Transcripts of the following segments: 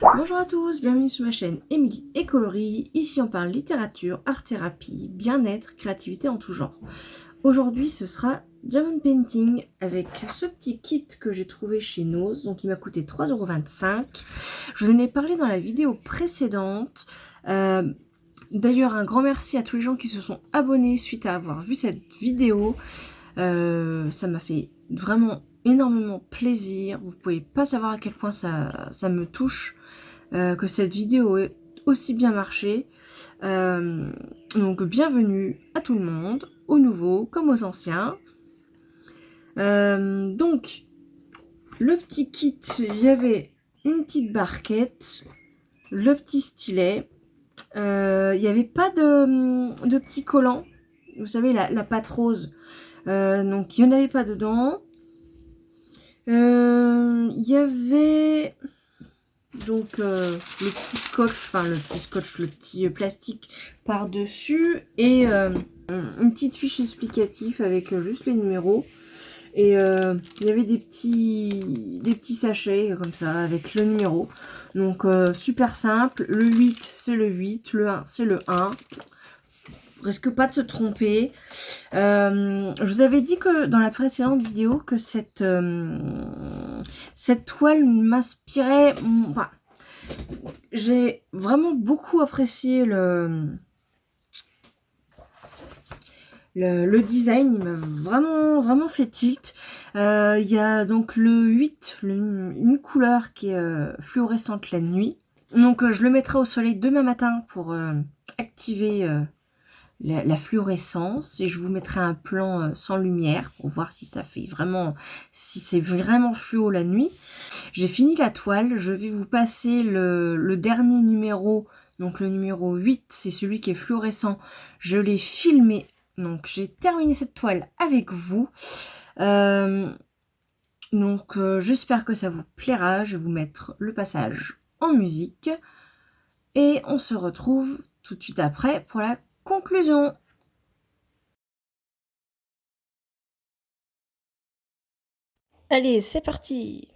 Bonjour à tous, bienvenue sur ma chaîne Émilie et Coloris. Ici on parle littérature, art-thérapie, bien-être, créativité en tout genre. Aujourd'hui ce sera Diamond Painting avec ce petit kit que j'ai trouvé chez Nose, donc il m'a coûté 3,25 €. Je vous en ai parlé dans la vidéo précédente. D'ailleurs un grand merci à tous les gens qui se sont abonnés suite à avoir vu cette vidéo. Ça m'a fait vraiment énormément plaisir. Vous pouvez pas savoir à quel point ça me touche que cette vidéo ait aussi bien marché. Donc bienvenue à tout le monde, aux nouveaux comme aux anciens. Donc le petit kit, il y avait une petite barquette, le petit stylet. Il n'y avait pas de petit collant. Vous savez, la pâte rose. Donc il n'y en avait pas dedans. Il y avait donc le petit plastique par-dessus et une petite fiche explicative avec juste les numéros. Et il y avait des petits sachets comme ça avec le numéro. Donc super simple. Le 8 c'est le 8, le 1 c'est le 1. Risque pas de se tromper. Je vous avais dit que dans la précédente vidéo que cette toile m'inspirait. Enfin, j'ai vraiment beaucoup apprécié le design. Il m'a vraiment fait tilt. Il y a donc le 8, une couleur qui est fluorescente la nuit. Donc je le mettrai au soleil demain matin pour activer la fluorescence, et je vous mettrai un plan sans lumière pour voir si c'est vraiment fluo la nuit. J'ai fini la toile, je vais vous passer le dernier numéro, donc le numéro 8, c'est celui qui est fluorescent. Je l'ai filmé, donc j'ai terminé cette toile avec vous. J'espère que ça vous plaira. Je vais vous mettre le passage en musique et on se retrouve tout de suite après pour la conclusion. Allez, c'est parti!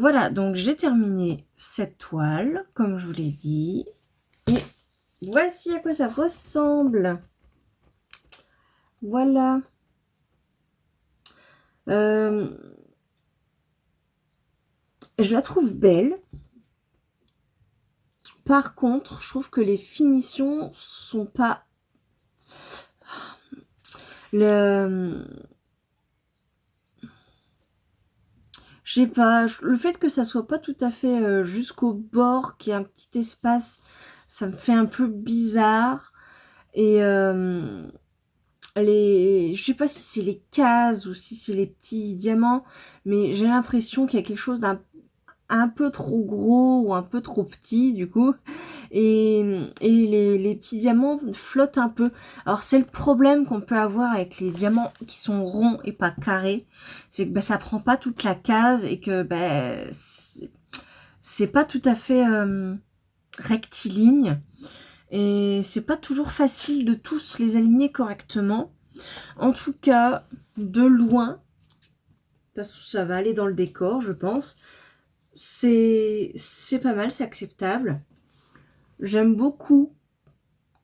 Voilà, donc j'ai terminé cette toile, comme je vous l'ai dit. Et voici à quoi ça ressemble. Voilà. Je la trouve belle. Par contre, je trouve que les finitions sont pas... Je sais pas, le fait que ça soit pas tout à fait jusqu'au bord, qu'il y ait un petit espace, ça me fait un peu bizarre. Et je sais pas si c'est les cases ou si c'est les petits diamants, mais j'ai l'impression qu'il y a quelque chose d'un un peu trop gros ou un peu trop petit du coup, et les petits diamants flottent un peu. Alors c'est le problème qu'on peut avoir avec les diamants qui sont ronds et pas carrés, c'est que ça prend pas toute la case et que c'est pas tout à fait rectiligne, et c'est pas toujours facile de tous les aligner correctement. En tout cas, de loin, ça va aller dans le décor, je pense. C'est pas mal, c'est acceptable. J'aime beaucoup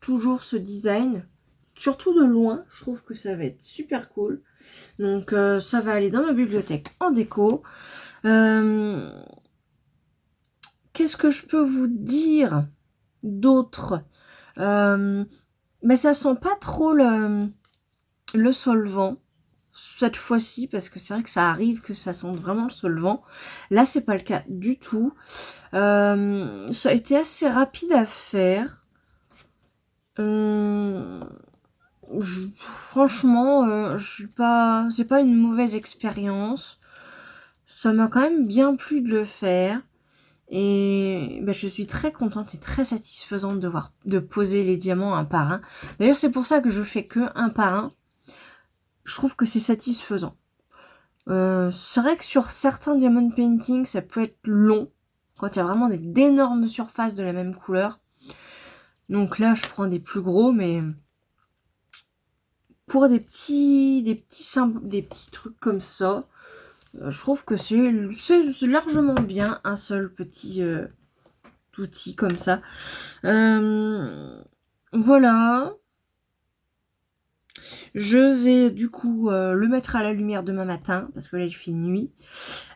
toujours ce design. Surtout de loin, je trouve que ça va être super cool. Donc ça va aller dans ma bibliothèque en déco. Qu'est-ce que je peux vous dire d'autre? Ça sent pas trop le solvant cette fois-ci, parce que c'est vrai que ça arrive que ça sente vraiment le solvant. Là, c'est pas le cas du tout. Ça a été assez rapide à faire. Franchement, c'est pas une mauvaise expérience. Ça m'a quand même bien plu de le faire. Et je suis très contente et très satisfaisante de poser les diamants un par un. D'ailleurs, c'est pour ça que je fais que un par un. Je trouve que c'est satisfaisant. C'est vrai que sur certains diamond painting, ça peut être long, quand il y a vraiment d'énormes surfaces de la même couleur. Donc là, je prends des plus gros, mais pour des petits trucs comme ça, je trouve que c'est largement bien un seul petit outil comme ça. Voilà. Je vais du coup le mettre à la lumière demain matin, parce que là il fait nuit.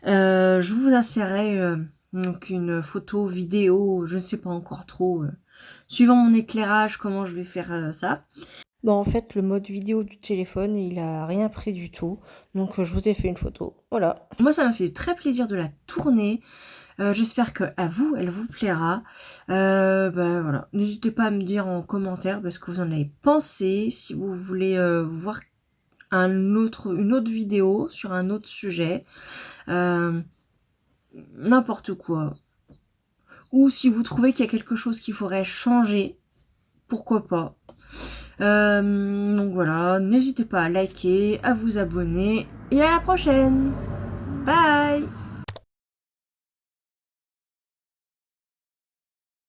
Je vous insérerai donc une photo, vidéo, je ne sais pas encore trop suivant mon éclairage, comment je vais faire ça. Bon, en fait, le mode vidéo du téléphone, il a rien pris du tout. Donc, je vous ai fait une photo. Voilà. Moi, ça m'a fait très plaisir de la tourner. J'espère qu'à vous, elle vous plaira. Bah, voilà. N'hésitez pas à me dire en commentaire ce que vous en avez pensé. Si vous voulez voir une autre vidéo sur un autre sujet. N'importe quoi. Ou si vous trouvez qu'il y a quelque chose qu'il faudrait changer, pourquoi pas. Donc voilà, n'hésitez pas à liker, à vous abonner et à la prochaine. Bye!